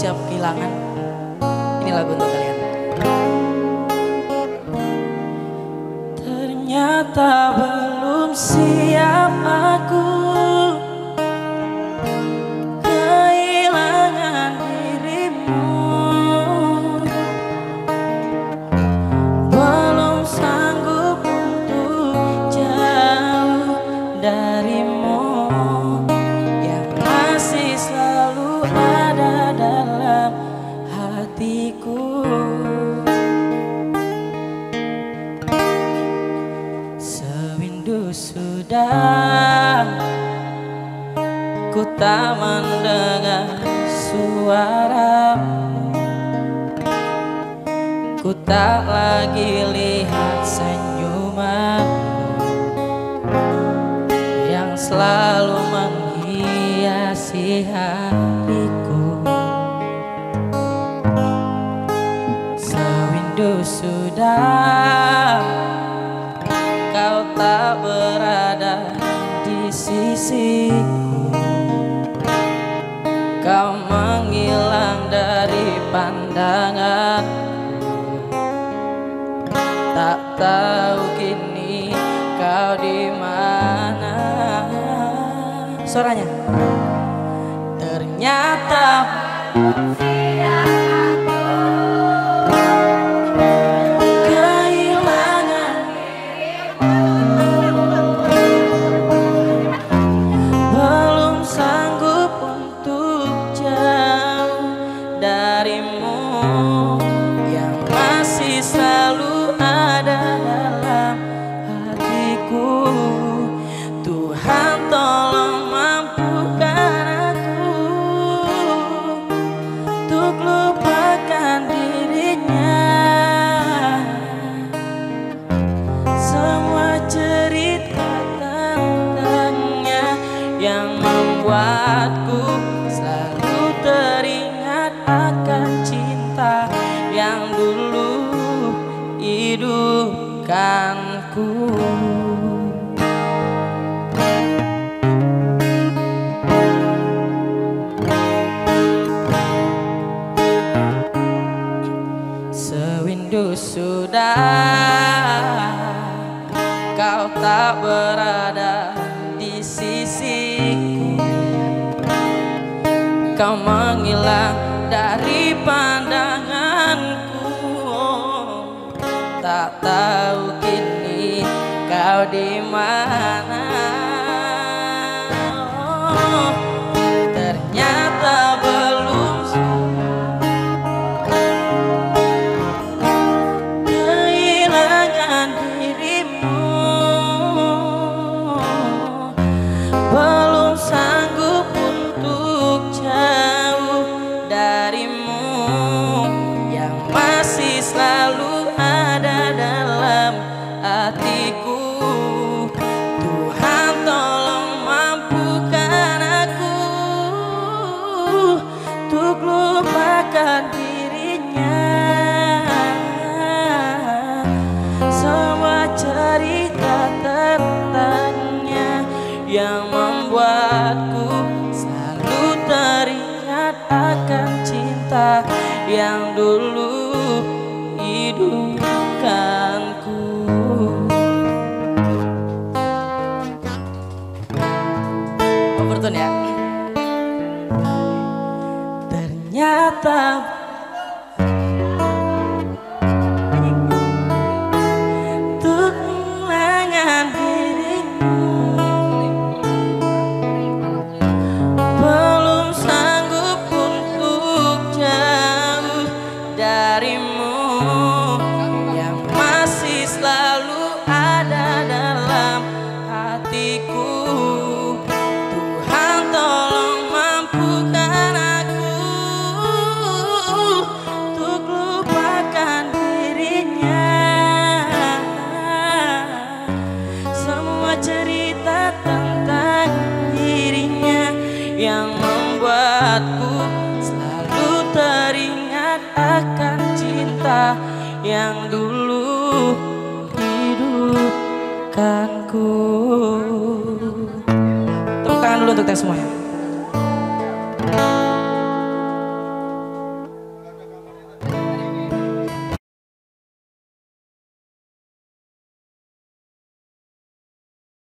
siap kehilangan. Ini lagu untuk kalian. Ternyata belum siap aku kehilangan dirimu. Belum sanggup untuk jauh darimu, yang masih selalu ada dalam hatiku. Sewindu sudah ku tak mendengar suaramu, ku tak lagi lihat senyumanmu yang selalu menghiasi hatiku. Sewindu sudah kau tak berada di sisiku, kau menghilang dari pandanganku. Tak tahu kini kau di mana. Suaranya. Ternyata darimu, yang masih selalu ada dalam hatiku. Tuhan tolong mampukan aku untuk lupakan dirinya. Semua cerita tentangnya yang membuatku selalu teringat akan cinta yang dulu hidupkanku. Sewindu sudah kau tak berada di sisiku, kau menghilang dari pandanganku. Tak tahu kini kau di mana. Ternyata belum kehilangan dirimu, belum sanggup untuk jauh darimu, yang masih selalu ada dalam hatiku. Tuhan tolong mampukan aku untuk lupakan dirinya. Semua cerita tentangnya yang membuatku selalu teringat akan cinta yang dulu hidupkanku. Overtone ya. Ternyata untuk mengenang dirimu, belum sanggup untuk jauh darimu, yang masih selalu ada dalam hatiku. Tuhan tolong mampukan aku untuk lupakan dirinya. Semua cerita tentang dirinya yang membuatku selalu teringat akan cinta yang dulu hidupkanku. Tepuk tangan dulu untuk kita semuanya.